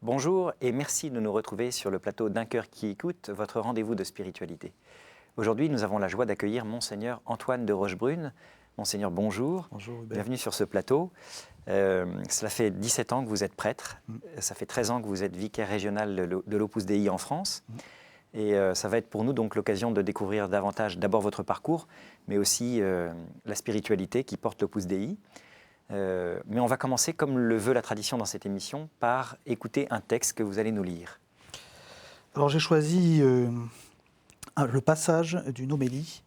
Bonjour et merci de nous retrouver sur le plateau d'Un cœur qui écoute, votre rendez-vous de spiritualité. Aujourd'hui, nous avons la joie d'accueillir Monseigneur Antoine de Rochebrune. Monseigneur, bonjour. Bonjour Hubert. Bienvenue sur ce plateau. Cela fait 17 ans que vous êtes prêtre. Ça fait 13 ans que vous êtes vicaire régional de l'Opus Dei en France. Et ça va être pour nous donc l'occasion de découvrir davantage d'abord votre parcours, mais aussi la spiritualité qui porte l'Opus Dei. Mais on va commencer, comme le veut la tradition dans cette émission, par écouter un texte que vous allez nous lire. Alors j'ai choisi le passage d'une homélie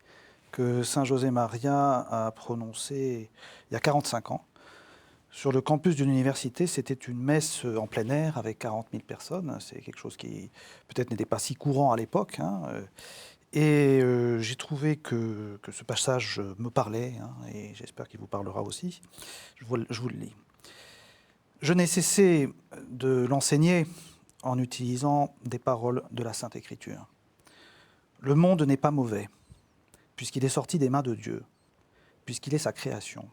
que Saint José Maria a prononcée il y a 45 ans. Sur le campus d'une université, c'était une messe en plein air avec 40 000 personnes. C'est quelque chose qui peut-être n'était pas si courant à l'époque. Et j'ai trouvé que ce passage me parlait, et j'espère qu'il vous parlera aussi. Je vous le lis. Je n'ai cessé de l'enseigner en utilisant des paroles de la Sainte Écriture. Le monde n'est pas mauvais, puisqu'il est sorti des mains de Dieu, puisqu'il est sa création,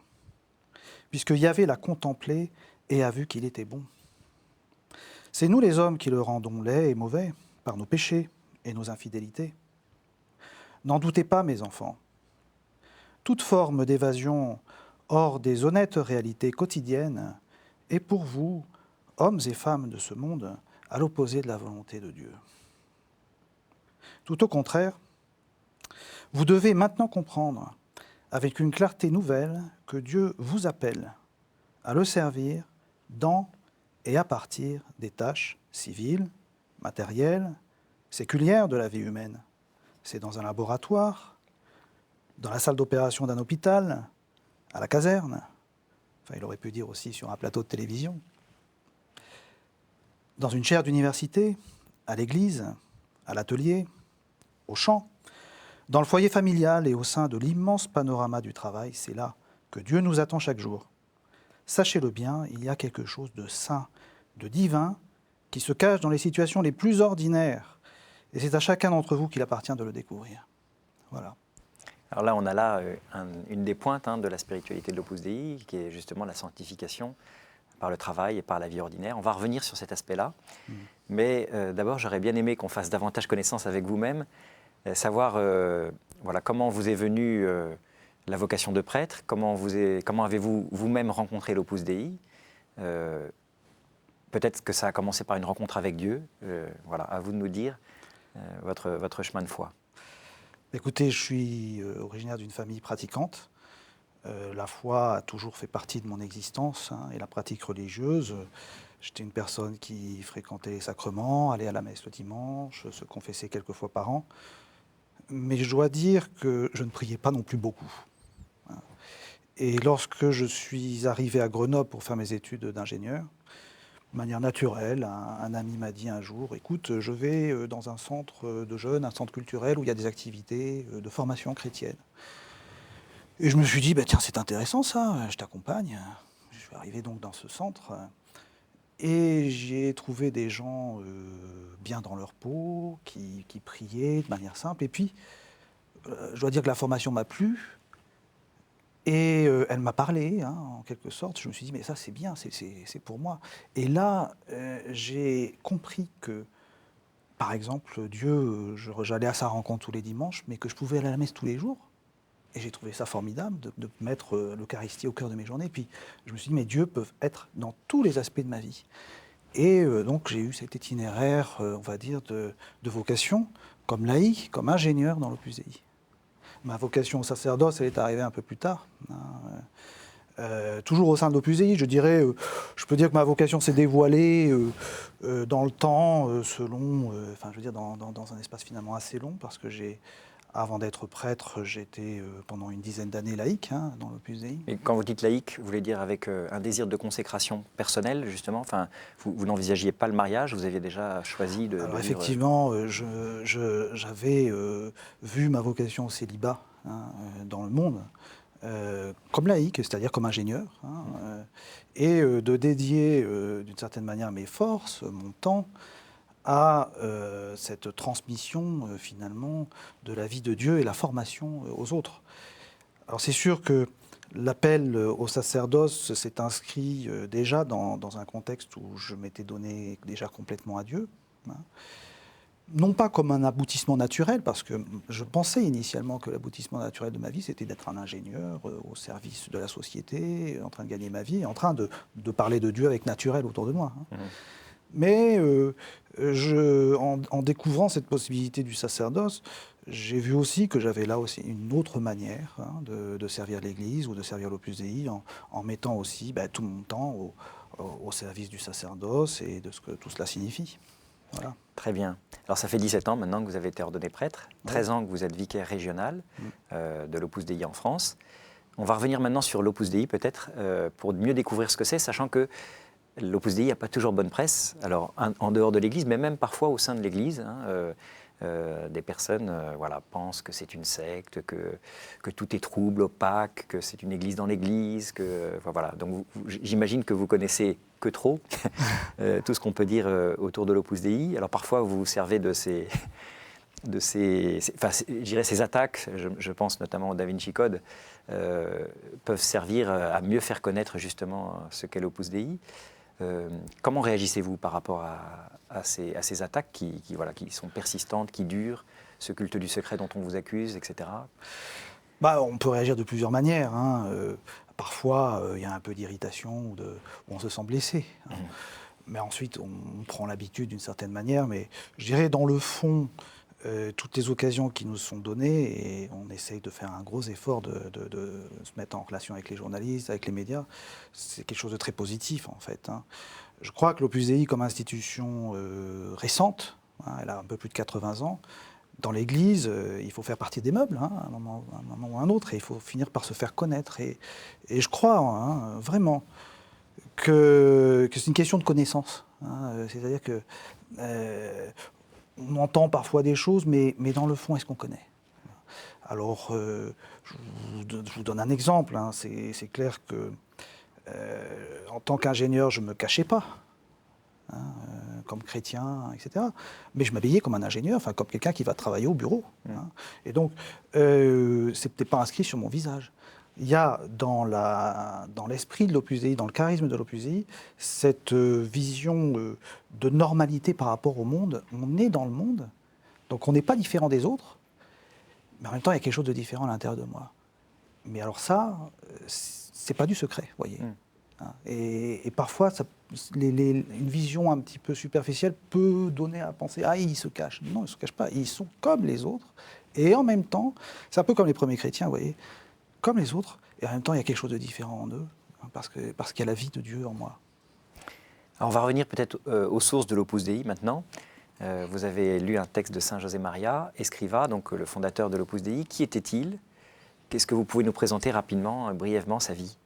puisque Yahvé l'a contemplé et a vu qu'il était bon. C'est nous les hommes qui le rendons laid et mauvais par nos péchés et nos infidélités. N'en doutez pas, mes enfants. Toute forme d'évasion hors des honnêtes réalités quotidiennes est pour vous, hommes et femmes de ce monde, à l'opposé de la volonté de Dieu. Tout au contraire, vous devez maintenant comprendre, avec une clarté nouvelle, que Dieu vous appelle à le servir dans et à partir des tâches civiles, matérielles, séculières de la vie humaine. C'est dans un laboratoire, dans la salle d'opération d'un hôpital, à la caserne, enfin il aurait pu dire aussi sur un plateau de télévision, dans une chaire d'université, à l'église, à l'atelier, au champ, dans le foyer familial et au sein de l'immense panorama du travail, c'est là que Dieu nous attend chaque jour. Sachez-le bien, il y a quelque chose de saint, de divin, qui se cache dans les situations les plus ordinaires. Et c'est à chacun d'entre vous qu'il appartient de le découvrir. Voilà. Alors là, on a là une des pointes de la spiritualité de l'Opus Dei, qui est justement la sanctification par le travail et par la vie ordinaire. On va revenir sur cet aspect-là. Mais d'abord, j'aurais bien aimé qu'on fasse davantage connaissance avec vous-même, savoir comment vous est venue la vocation de prêtre, comment avez-vous vous-même rencontré l'Opus Dei. Peut-être que ça a commencé par une rencontre avec Dieu. À vous de nous dire votre chemin de foi. Écoutez, je suis originaire d'une famille pratiquante. La foi a toujours fait partie de mon existence, et la pratique religieuse. J'étais une personne qui fréquentait les sacrements, allait à la messe le dimanche, se confessait quelques fois par an. Mais je dois dire que je ne priais pas non plus beaucoup. Et lorsque je suis arrivé à Grenoble pour faire mes études d'ingénieur, de manière naturelle, un ami m'a dit un jour, écoute, je vais dans un centre de jeunes, un centre culturel où il y a des activités de formation chrétienne. Et je me suis dit, tiens, c'est intéressant ça, je t'accompagne. Je suis arrivé donc dans ce centre et j'ai trouvé des gens bien dans leur peau, qui priaient de manière simple. Et puis, je dois dire que la formation m'a plu. Et elle m'a parlé, en quelque sorte. Je me suis dit, mais ça, c'est bien, c'est pour moi. Et là, j'ai compris que, par exemple, Dieu, j'allais à sa rencontre tous les dimanches, mais que je pouvais aller à la messe tous les jours. Et j'ai trouvé ça formidable de mettre l'Eucharistie au cœur de mes journées. Puis je me suis dit, mais Dieu peut être dans tous les aspects de ma vie. Et donc j'ai eu cet itinéraire, on va dire, de vocation, comme laïc, comme ingénieur dans l'Opus Dei. Ma vocation au sacerdoce, elle est arrivée un peu plus tard. Toujours au sein de l'Opus Dei, je dirais, je peux dire que ma vocation s'est dévoilée dans le temps, selon, dans un espace finalement assez long, parce que avant d'être prêtre, j'étais pendant une dizaine d'années laïque dans l'Opus Dei. Et quand vous dites laïque, vous voulez dire avec un désir de consécration personnelle, justement. Enfin, vous n'envisagiez pas le mariage, vous aviez déjà choisi de. Alors effectivement, j'avais vu ma vocation au célibat dans le monde, comme laïque, c'est-à-dire comme ingénieur, et de dédier d'une certaine manière mes forces, mon temps, à cette transmission finalement de la vie de Dieu et la formation aux autres. Alors c'est sûr que L'appel au sacerdoce s'est inscrit déjà dans un contexte où je m'étais donné déjà complètement à Dieu. Hein. Non pas comme un aboutissement naturel, parce que je pensais initialement que l'aboutissement naturel de ma vie, c'était d'être un ingénieur au service de la société, en train de gagner ma vie, en train de parler de Dieu avec naturel autour de moi. Hein. Mais en découvrant cette possibilité du sacerdoce, j'ai vu aussi que j'avais là aussi une autre manière de servir l'Église ou de servir l'Opus Dei en mettant aussi tout mon temps au service du sacerdoce et de ce que tout cela signifie. Voilà. Très bien. Alors ça fait 17 ans maintenant que vous avez été ordonné prêtre, 13 ans que vous êtes vicaire régional de l'Opus Dei en France. On va revenir maintenant sur l'Opus Dei peut-être pour mieux découvrir ce que c'est, sachant que l'Opus Dei n'a pas toujours bonne presse, alors en dehors de l'Église, mais même parfois au sein de l'Église. Des personnes pensent que c'est une secte, que tout est trouble, opaque, que c'est une église dans l'église. Voilà. Donc j'imagine que vous connaissez que trop tout ce qu'on peut dire autour de l'Opus Dei. Alors parfois vous vous servez de ces attaques, je pense notamment au Da Vinci Code, peuvent servir à mieux faire connaître justement ce qu'est l'Opus Dei. Comment réagissez-vous par rapport à ces attaques qui sont persistantes, qui durent, ce culte du secret dont on vous accuse, etc. On peut réagir de plusieurs manières. Hein. Parfois, il y a un peu d'irritation, où on se sent blessé. Hein. Mais ensuite, on prend l'habitude d'une certaine manière. Mais je dirais, dans le fond, toutes les occasions qui nous sont données, et on essaye de faire un gros effort de se mettre en relation avec les journalistes, avec les médias, c'est quelque chose de très positif en fait. Hein. Je crois que l'Opus Dei, comme institution récente, hein, elle a un peu plus de 80 ans, dans l'Église, il faut faire partie des meubles, hein, à un moment ou à un autre, et il faut finir par se faire connaître. Et je crois vraiment que c'est une question de connaissance. Hein, c'est-à-dire que on entend parfois des choses, mais dans le fond, est-ce qu'on connaît ? Alors, je vous donne un exemple. Hein. C'est clair que, en tant qu'ingénieur, je ne me cachais pas, hein, comme chrétien, etc. Mais je m'habillais comme un ingénieur, enfin comme quelqu'un qui va travailler au bureau. Hein. Et donc, c'était pas inscrit sur mon visage. Il y a dans l'esprit de l'Opus Dei, dans le charisme de l'Opus Dei, cette vision de normalité par rapport au monde. On est dans le monde, donc on n'est pas différent des autres, mais en même temps, il y a quelque chose de différent à l'intérieur de moi. Mais alors ça, c'est pas du secret, vous voyez. Hein, et parfois, une vision un petit peu superficielle peut donner à penser « Ah, ils se cachent ». Non, ils ne se cachent pas, ils sont comme les autres. Et en même temps, c'est un peu comme les premiers chrétiens, vous voyez, comme les autres, et en même temps, il y a quelque chose de différent en eux, hein, parce qu'il y a la vie de Dieu en moi. Alors, on va revenir peut-être aux sources de l'Opus Dei maintenant. Vous avez lu un texte de Saint José Maria Escrivá, donc le fondateur de l'Opus Dei. Qui était-il ? Qu'est-ce que vous pouvez nous présenter rapidement, brièvement, sa vie ?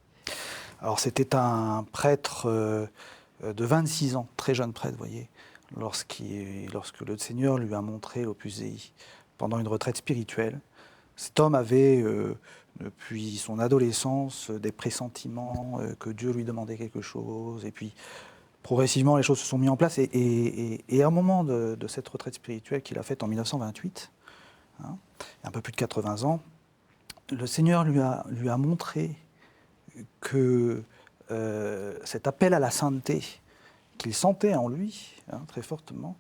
Alors, c'était un prêtre de 26 ans, très jeune prêtre, vous voyez, lorsque le Seigneur lui a montré l'Opus Dei pendant une retraite spirituelle. Cet homme avait, depuis son adolescence, des pressentiments que Dieu lui demandait quelque chose. Et puis, progressivement, les choses se sont mises en place. Et à un moment de cette retraite spirituelle qu'il a faite en 1928, hein, un peu plus de 80 ans, le Seigneur lui a montré que cet appel à la sainteté qu'il sentait en lui, hein, très fortement,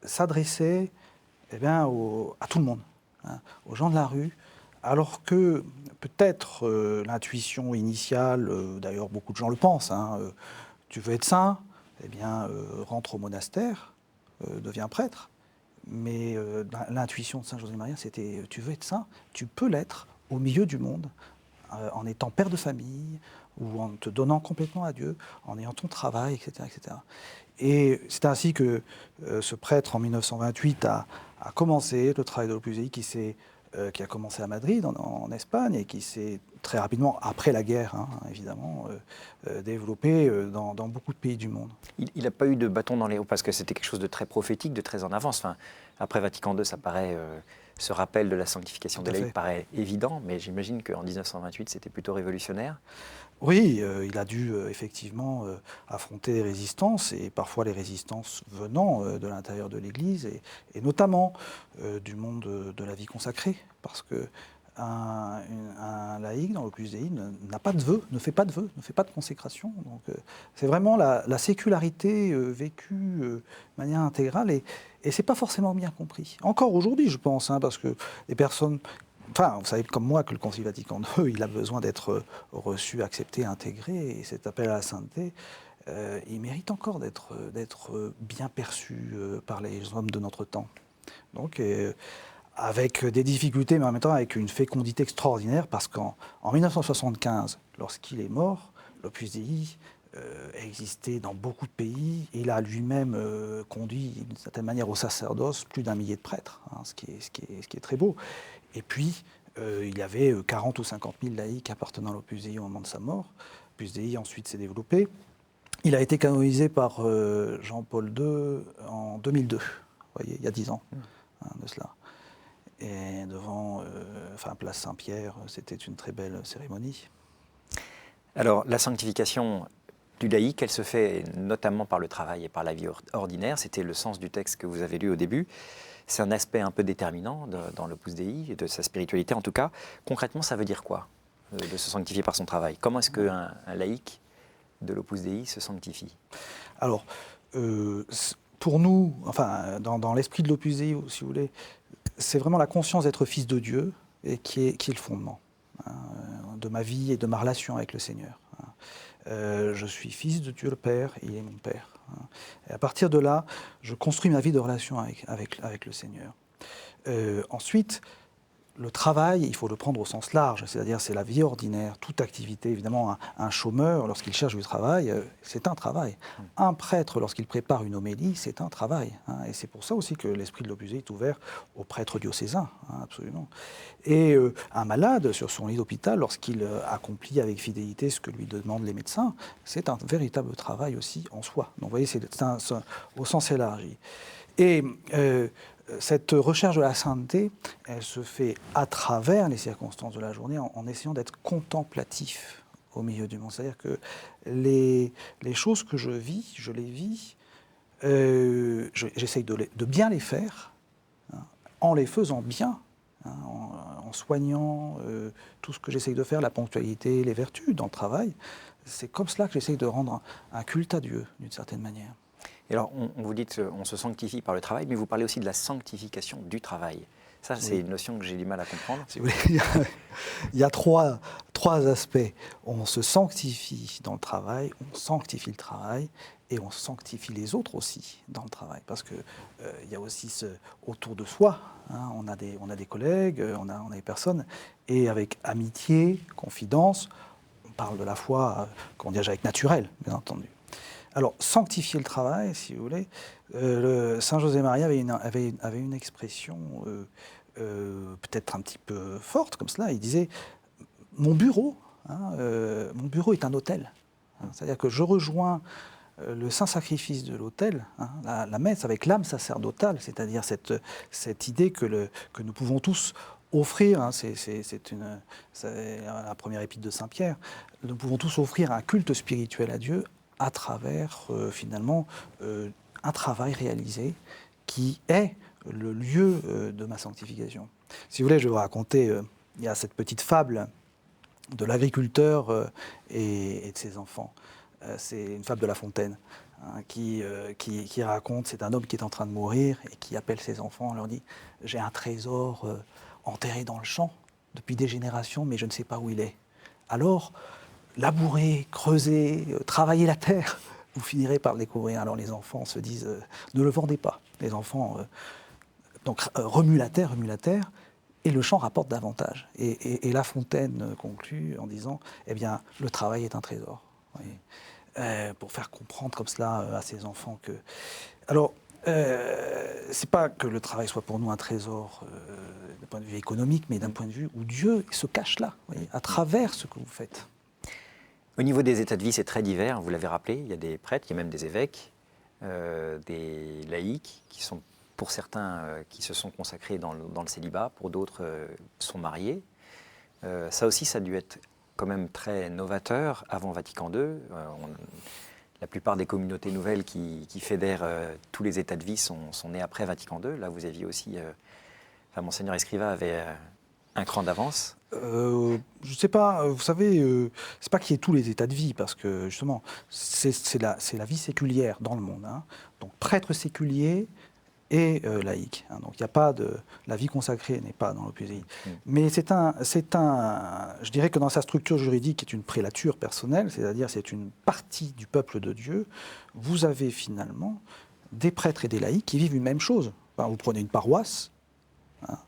s'adressait à tout le monde. Hein, aux gens de la rue, alors que peut-être l'intuition initiale, d'ailleurs beaucoup de gens le pensent, hein, tu veux être saint, rentre au monastère, deviens prêtre. Mais l'intuition de Saint José Maria, c'était tu veux être saint, tu peux l'être au milieu du monde, en étant père de famille, ou en te donnant complètement à Dieu, en ayant ton travail, etc. etc. Et c'est ainsi que ce prêtre, en 1928, a commencé le travail de l'Opus Dei qui a commencé à Madrid, en Espagne, et qui s'est très rapidement, après la guerre, hein, évidemment, développé dans beaucoup de pays du monde. Il n'a pas eu de bâton dans les roues, parce que c'était quelque chose de très prophétique, de très en avance. Enfin, après Vatican II, ça paraît, ce rappel de la sanctification des laïcs paraît évident, mais j'imagine qu'en 1928, c'était plutôt révolutionnaire. Oui, il a dû effectivement affronter des résistances, et parfois les résistances venant de l'intérieur de l'Église, et notamment du monde de la vie consacrée, parce que un laïc dans l'Opus Dei n'a pas de vœux, ne fait pas de vœux, ne fait pas de consécration. Donc c'est vraiment la sécularité vécue de manière intégrale et c'est pas forcément bien compris. Encore aujourd'hui, je pense, hein, parce que les personnes... Enfin, vous savez comme moi que le Concile Vatican II, il a besoin d'être reçu, accepté, intégré, et cet appel à la sainteté, il mérite encore d'être bien perçu par les hommes de notre temps. Donc, avec des difficultés, mais en même temps avec une fécondité extraordinaire, parce qu'en 1975, lorsqu'il est mort, l'Opus Dei existait dans beaucoup de pays, et il a lui-même conduit d'une certaine manière au sacerdoce plus d'1 millier de prêtres, hein, ce qui est très beau. Et puis, il y avait 40 ou 50 000 laïcs appartenant à l'Opus Dei au moment de sa mort. L'Opus Dei ensuite s'est développé. Il a été canonisé par Jean-Paul II en 2002, vous voyez, il y a 10 ans hein, de cela. Et devant, place Saint-Pierre, c'était une très belle cérémonie. Alors, la sanctification du laïc, elle se fait notamment par le travail et par la vie ordinaire. C'était le sens du texte que vous avez lu au début. C'est un aspect un peu déterminant dans l'Opus Dei, de sa spiritualité en tout cas. Concrètement, ça veut dire quoi, de se sanctifier par son travail? Comment est-ce qu'un laïc de l'Opus Dei se sanctifie? Alors, pour nous, enfin, dans l'esprit de l'Opus Dei, si vous voulez, c'est vraiment la conscience d'être fils de Dieu et qui est le fondement hein, de ma vie et de ma relation avec le Seigneur. Je suis fils de Dieu le Père, il est mon Père. Et à partir de là, je construis ma vie de relation avec le Seigneur. Ensuite, le travail, il faut le prendre au sens large, c'est-à-dire c'est la vie ordinaire, toute activité. Évidemment, un chômeur, lorsqu'il cherche du travail, c'est un travail. Un prêtre, lorsqu'il prépare une homélie, c'est un travail. Hein, et c'est pour ça aussi que l'esprit de l'Opus Dei est ouvert aux prêtres diocésains, hein, absolument. Et un malade, sur son lit d'hôpital, lorsqu'il accomplit avec fidélité ce que lui demandent les médecins, c'est un véritable travail aussi en soi. Donc vous voyez, c'est au sens élargi. Et cette recherche de la sainteté, elle se fait à travers les circonstances de la journée, en essayant d'être contemplatif au milieu du monde. C'est-à-dire que les choses que je vis, je les vis, j'essaye de bien les faire, hein, en les faisant bien, hein, en soignant tout ce que j'essaye de faire, la ponctualité, les vertus dans le travail. C'est comme cela que j'essaye de rendre un culte à Dieu, d'une certaine manière. Et alors, vous dites qu'on se sanctifie par le travail, mais vous parlez aussi de la sanctification du travail. Ça, c'est une notion que j'ai du mal à comprendre. Si vous voulez, il y a trois aspects. On se sanctifie dans le travail, on sanctifie le travail, et on sanctifie les autres aussi dans le travail. Parce qu'il y a aussi autour de soi, hein, on a des collègues, on a des personnes, et avec amitié, confidence, on parle de la foi, comment dire, avec naturel, bien entendu. Alors, sanctifier le travail, si vous voulez, Saint José Maria avait une expression peut-être un petit peu forte, comme cela. Il disait « Mon bureau est un autel. Hein, ». C'est-à-dire que je rejoins le saint sacrifice de l'autel, hein, la messe, avec l'âme sacerdotale, c'est-à-dire cette idée que nous pouvons tous offrir, hein, c'est la première épître de Saint Pierre, nous pouvons tous offrir un culte spirituel à Dieu à travers, finalement, un travail réalisé qui est le lieu de ma sanctification. Si vous voulez, je vais vous raconter, il y a cette petite fable de l'agriculteur et de ses enfants. C'est une fable de La Fontaine, hein, qui raconte, c'est un homme qui est en train de mourir et qui appelle ses enfants, leur dit « J'ai un trésor enterré dans le champ depuis des générations, mais je ne sais pas où il est. » Alors, labourer, creuser, travailler la terre, vous finirez par le découvrir. Alors les enfants se disent, ne le vendez pas. Les enfants remuent la terre, et le champ rapporte davantage. Et La Fontaine conclut en disant, eh bien, le travail est un trésor. Pour faire comprendre comme cela à ses enfants que... Alors, c'est pas que le travail soit pour nous un trésor d'un point de vue économique, mais d'un point de vue où Dieu se cache là, voyez, à travers ce que vous faites. Au niveau des états de vie, c'est très divers, vous l'avez rappelé, il y a des prêtres, il y a même des évêques, des laïcs qui sont, pour certains, qui se sont consacrés dans le célibat, pour d'autres sont mariés. Ça aussi, ça a dû être quand même très novateur avant Vatican II. La plupart des communautés nouvelles qui fédèrent tous les états de vie sont nées après Vatican II. Là, vous aviez aussi... Monseigneur Escrivá avait Un cran d'avance? Je ne sais pas, vous savez, c'est pas qu'il y ait tous les états de vie, parce que justement, c'est la vie séculière dans le monde, hein. Donc prêtre séculier et laïque, hein. Donc il n'y a pas de... La vie consacrée n'est pas dans l'Opus Dei. Mais je dirais que dans sa structure juridique, qui est une prélature personnelle, c'est-à-dire c'est une partie du peuple de Dieu, vous avez finalement des prêtres et des laïcs qui vivent une même chose. Enfin, vous prenez une paroisse, hein,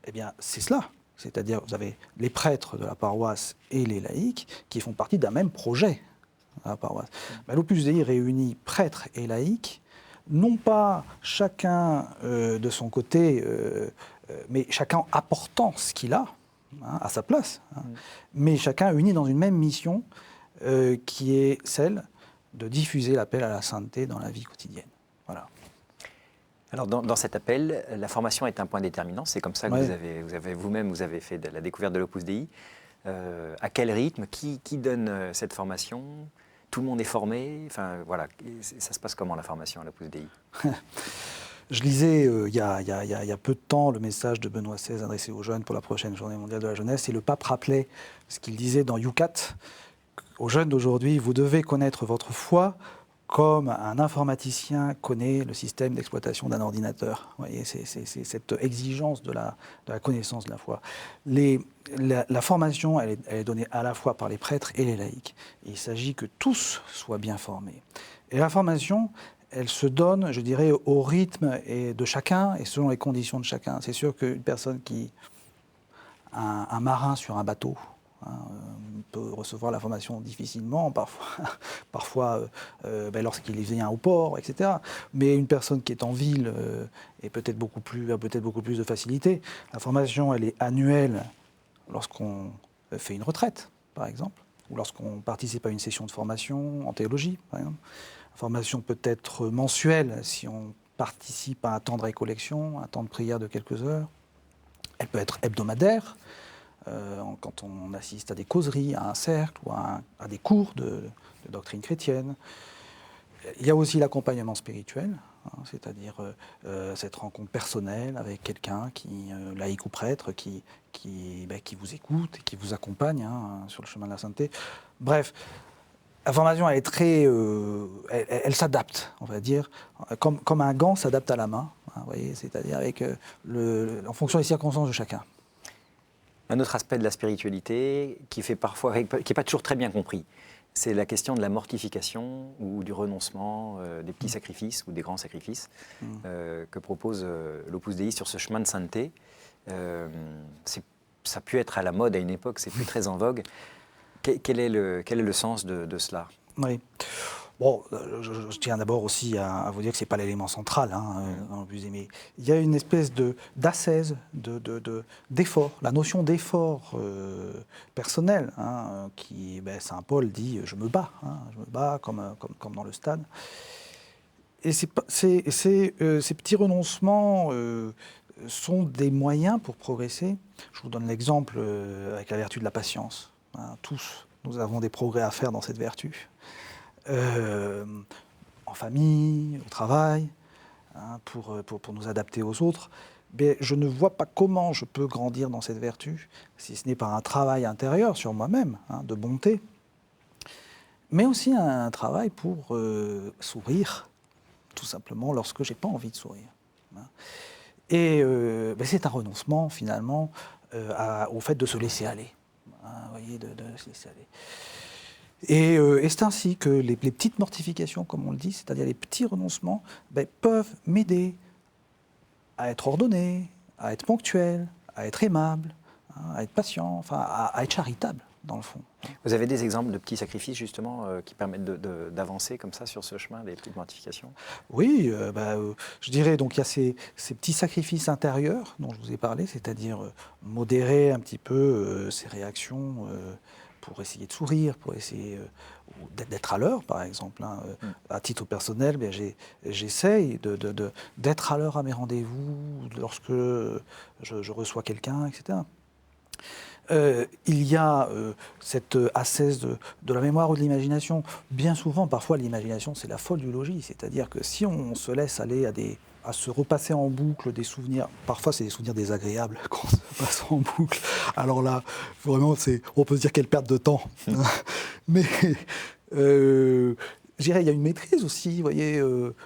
eh bien c'est cela. C'est-à-dire, vous avez les prêtres de la paroisse et les laïcs qui font partie d'un même projet à la paroisse. L'Opus Dei réunit prêtres et laïcs, non pas chacun de son côté, mais chacun apportant ce qu'il a, hein, à sa place, hein, mais chacun uni dans une même mission qui est celle de diffuser l'appel à la sainteté dans la vie quotidienne. Voilà. Alors dans cet appel, la formation est un point déterminant. C'est comme ça que vous avez fait de la découverte de l'Opus Dei. À quel rythme? Qui donne cette formation? Tout le monde est formé? Enfin, voilà. Ça se passe comment la formation à l'Opus Dei? Je lisais il y a peu de temps le message de Benoît XVI adressé aux jeunes pour la prochaine journée mondiale de la jeunesse, et le pape rappelait ce qu'il disait dans Yucat aux jeunes d'aujourd'hui: vous devez connaître votre foi comme un informaticien connaît le système d'exploitation d'un ordinateur. Vous voyez, c'est cette exigence de la connaissance de la foi. La formation, elle est donnée à la fois par les prêtres et les laïcs. Et il s'agit que tous soient bien formés. Et la formation, elle se donne, je dirais, au rythme de chacun et selon les conditions de chacun. C'est sûr qu'une personne un marin sur un bateau, hein, peut recevoir la formation difficilement, parfois lorsqu'il vient au port, etc. Mais une personne qui est en ville a peut-être beaucoup plus de facilité. La formation, elle est annuelle lorsqu'on fait une retraite, par exemple, ou lorsqu'on participe à une session de formation en théologie, par exemple. La formation peut être mensuelle si on participe à un temps de récollection, un temps de prière de quelques heures. Elle peut être hebdomadaire, quand on assiste à des causeries, à un cercle ou à des cours de doctrine chrétienne. Il y a aussi l'accompagnement spirituel, hein, c'est-à-dire cette rencontre personnelle avec quelqu'un, laïque ou prêtre, qui vous écoute et qui vous accompagne, hein, sur le chemin de la sainteté. Bref, la formation, elle est très, elle s'adapte, on va dire, comme un gant s'adapte à la main, hein, vous voyez, c'est-à-dire en fonction des circonstances de chacun. Un autre aspect de la spiritualité qui n'est pas toujours très bien compris, c'est la question de la mortification ou du renoncement, des petits sacrifices ou des grands sacrifices que propose l'Opus Dei sur ce chemin de sainteté. Ça a pu être à la mode à une époque, c'est plus très en vogue. Quel est le sens de cela? Oui. Bon, je tiens d'abord aussi à vous dire que ce n'est pas l'élément central, hein, dans l'Opus Dei, mais il y a une espèce d'ascèse, d'effort, la notion d'effort personnel, hein, qui, Saint Paul dit « je me bats hein, », je me bats comme dans le stade. Et ces petits renoncements sont des moyens pour progresser. Je vous donne l'exemple avec la vertu de la patience. Hein, tous, nous avons des progrès à faire dans cette vertu. En famille, au travail, hein, pour nous adapter aux autres, mais je ne vois pas comment je peux grandir dans cette vertu, si ce n'est par un travail intérieur sur moi-même, hein, de bonté, mais aussi un travail pour sourire, tout simplement, lorsque je n'ai pas envie de sourire. Hein. Et c'est un renoncement, finalement, au fait de se laisser aller. Hein, vous voyez, de se laisser aller. Et c'est ainsi que les petites mortifications, comme on le dit, c'est-à-dire les petits renoncements, peuvent m'aider à être ordonné, à être ponctuel, à être aimable, hein, à être patient, enfin à être charitable, dans le fond. Vous avez des exemples de petits sacrifices, justement, qui permettent d'avancer comme ça sur ce chemin des petites mortifications? Oui, je dirais, donc il y a ces petits sacrifices intérieurs dont je vous ai parlé, c'est-à-dire modérer un petit peu ses réactions, pour essayer de sourire, pour essayer d'être à l'heure, par exemple. Hein. À titre personnel, j'essaye d'être à l'heure à mes rendez-vous, lorsque je reçois quelqu'un, etc. Il y a cette ascèse de la mémoire ou de l'imagination. Bien souvent, parfois, l'imagination, c'est la folle du logis. C'est-à-dire que si on se laisse aller à à se repasser en boucle des souvenirs. Parfois, c'est des souvenirs désagréables qu'on se passe en boucle. Alors là, vraiment, on peut se dire quelle perte de temps. Mais je dirais, il y a une maîtrise aussi, vous voyez,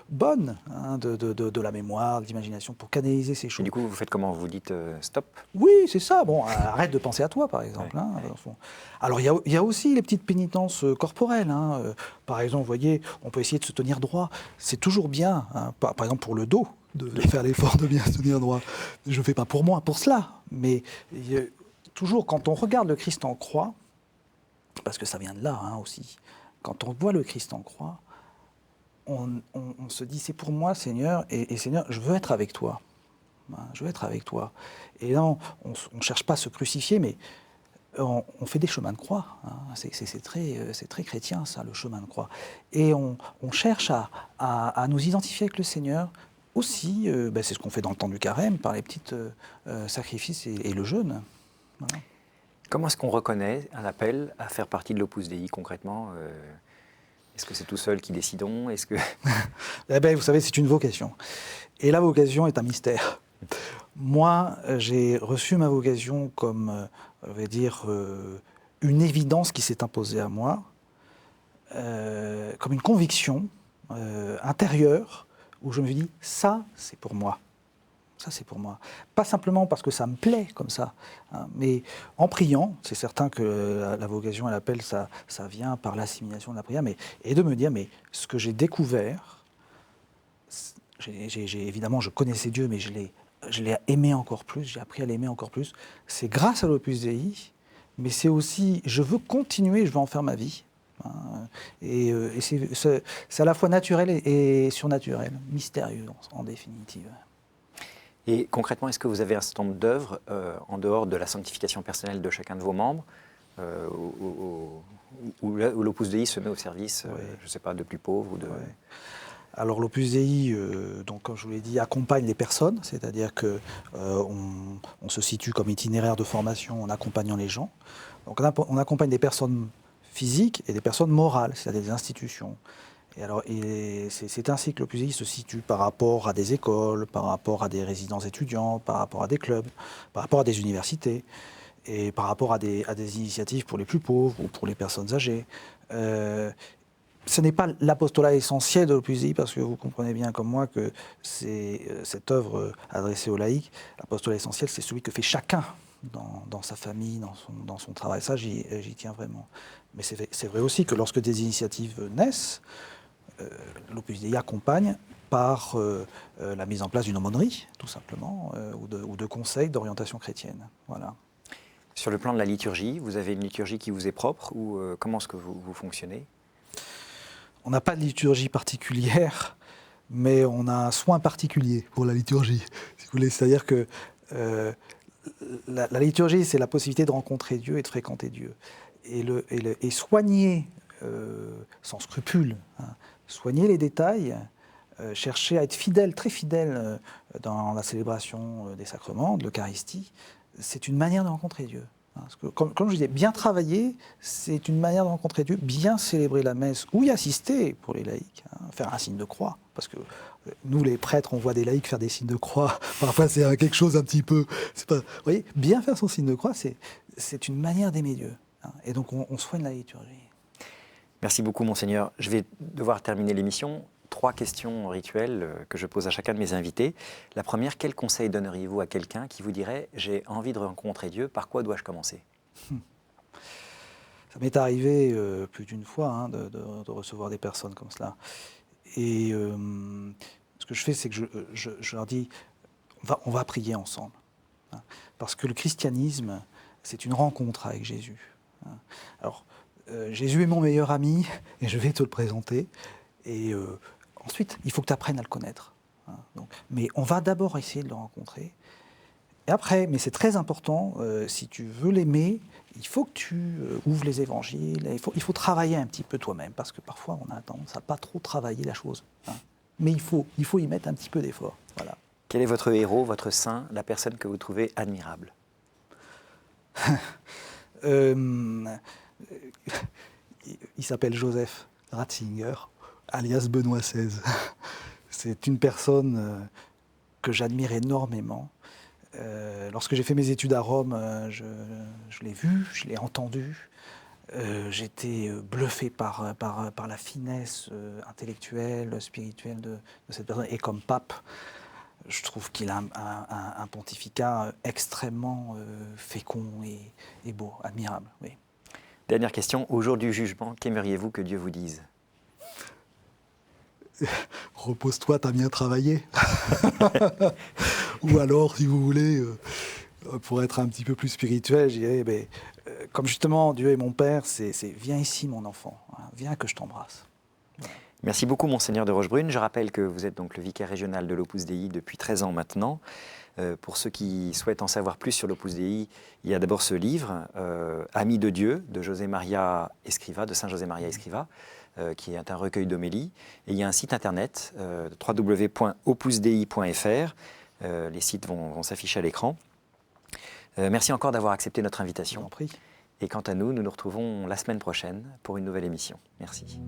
bonne de la mémoire, de l'imagination, pour canaliser ces Et choses. du coup, vous faites comment? Vous dites stop? Oui, c'est ça. Bon, arrête de penser à toi, par exemple. Ouais, Hein. ouais. Alors, il y a aussi les petites pénitences corporelles. Hein. Par exemple, vous voyez, on peut essayer de se tenir droit. C'est toujours bien, hein, par exemple pour le dos, de faire l'effort de bien se tenir droit. Je ne fais pas pour moi, pour cela. Mais toujours, quand on regarde le Christ en croix, parce que ça vient de là hein, aussi, quand on voit le Christ en croix, on se dit, c'est pour moi, Seigneur, et Seigneur, je veux être avec toi. Je veux être avec toi. Et là, on ne cherche pas à se crucifier, mais on fait des chemins de croix. Hein. C'est très chrétien, ça, le chemin de croix. Et on cherche à nous identifier avec le Seigneur. Aussi, c'est ce qu'on fait dans le temps du carême, par les petits sacrifices et le jeûne. Voilà. Comment est-ce qu'on reconnaît un appel à faire partie de l'Opus Dei concrètement? Est-ce que c'est tout seul qui décidons? Est-ce que... Eh bien, vous savez, c'est une vocation. Et la vocation est un mystère. Moi, j'ai reçu ma vocation comme, on va dire, une évidence qui s'est imposée à moi, comme une conviction intérieure, où je me dis, ça, c'est pour moi. Ça, c'est pour moi. Pas simplement parce que ça me plaît comme ça, hein, mais en priant, c'est certain que la vocation et l'appel, ça vient par l'assimilation de la prière, et de me dire, mais ce que j'ai découvert, évidemment, je connaissais Dieu, mais je l'ai aimé encore plus, j'ai appris à l'aimer encore plus. C'est grâce à l'Opus Dei, mais c'est aussi, je veux continuer, je veux en faire ma vie. Hein, et c'est à la fois naturel et surnaturel, mystérieux en définitive. Et concrètement, est-ce que vous avez un certain nombre d'œuvres en dehors de la sanctification personnelle de chacun de vos membres, où l'Opus Dei se met au service, Ouais. je ne sais pas, de plus pauvres ou de... Ouais. Alors l'Opus Dei, donc, comme je vous l'ai dit, accompagne les personnes, c'est-à-dire qu'on on se situe comme itinéraire de formation en accompagnant les gens. Donc on accompagne des personnes physiques et des personnes morales, c'est-à-dire des institutions. Et c'est ainsi que l'Opus Dei se situe par rapport à des écoles, par rapport à des résidences étudiants, par rapport à des clubs, par rapport à des universités, et par rapport à des initiatives pour les plus pauvres ou pour les personnes âgées. Ce n'est pas l'apostolat essentiel de l'Opus Dei, parce que vous comprenez bien comme moi que c'est cette œuvre adressée aux laïcs. L'apostolat essentiel, c'est celui que fait chacun dans sa famille, dans son travail. Ça, j'y tiens vraiment. Mais c'est vrai aussi que lorsque des initiatives naissent, l'Opus Dei accompagne par la mise en place d'une aumônerie, tout simplement, ou de conseils d'orientation chrétienne. Voilà. Sur le plan de la liturgie, vous avez une liturgie qui vous est propre, ou comment est-ce que vous fonctionnez? On n'a pas de liturgie particulière, mais on a un soin particulier pour la liturgie, si vous voulez. C'est-à-dire que la liturgie, c'est la possibilité de rencontrer Dieu et de fréquenter Dieu. Et soigner, sans scrupule, hein, soigner les détails, chercher à être fidèle, très fidèle dans la célébration des sacrements, de l'Eucharistie, c'est une manière de rencontrer Dieu. Parce que, comme je disais, bien travailler, c'est une manière de rencontrer Dieu, bien célébrer la messe, ou y assister pour les laïcs, hein, faire un signe de croix. Parce que nous, les prêtres, on voit des laïcs faire des signes de croix. Parfois, c'est quelque chose un petit peu... vous voyez, bien faire son signe de croix, c'est une manière d'aimer Dieu. Hein, et donc, on soigne la liturgie. Merci beaucoup, Monseigneur. Je vais devoir terminer l'émission. 3 questions rituelles que je pose à chacun de mes invités. La première, quel conseil donneriez-vous à quelqu'un qui vous dirait « j'ai envie de rencontrer Dieu, par quoi dois-je commencer ?» Ça m'est arrivé plus d'une fois hein, de recevoir des personnes comme cela. Et ce que je fais, c'est que je leur dis on va prier ensemble. Hein, parce que le christianisme, c'est une rencontre avec Jésus. Hein. Alors, Jésus est mon meilleur ami, et je vais te le présenter. Et ensuite, il faut que tu apprennes à le connaître. Hein, donc, mais on va d'abord essayer de le rencontrer. Et après, mais c'est très important, si tu veux l'aimer, il faut que tu ouvres les évangiles, il faut travailler un petit peu toi-même, parce que parfois on a tendance à pas trop travailler la chose. Hein. Mais il faut y mettre un petit peu d'effort. Voilà. Quel est votre héros, votre saint, la personne que vous trouvez admirable? Il s'appelle Joseph Ratzinger, alias Benoît XVI. C'est une personne que j'admire énormément. Lorsque j'ai fait mes études à Rome, je l'ai vu, je l'ai entendu. J'étais bluffé par la finesse intellectuelle, spirituelle de cette personne. Et comme pape, je trouve qu'il a un pontificat extrêmement fécond et beau, admirable. Oui. Dernière question, au jour du jugement, qu'aimeriez-vous que Dieu vous dise? Repose-toi, t'as bien travaillé. Ou alors, si vous voulez, pour être un petit peu plus spirituel, je dirais, comme justement Dieu est mon Père, c'est viens ici mon enfant, hein, viens que je t'embrasse. Voilà. Merci beaucoup, Monseigneur de Rochebrune. Je rappelle que vous êtes donc le vicaire régional de l'Opus Dei depuis 13 ans maintenant. Pour ceux qui souhaitent en savoir plus sur l'Opus Dei, il y a d'abord ce livre, Amis de Dieu, de José Maria Escriva, de Saint José Maria Escriva, qui est un recueil d'homélies. Et il y a un site internet, www.opusdei.fr. Les sites vont s'afficher à l'écran. Merci encore d'avoir accepté notre invitation. Je vous en prie. Et quant à nous, nous nous retrouvons la semaine prochaine pour une nouvelle émission. Merci.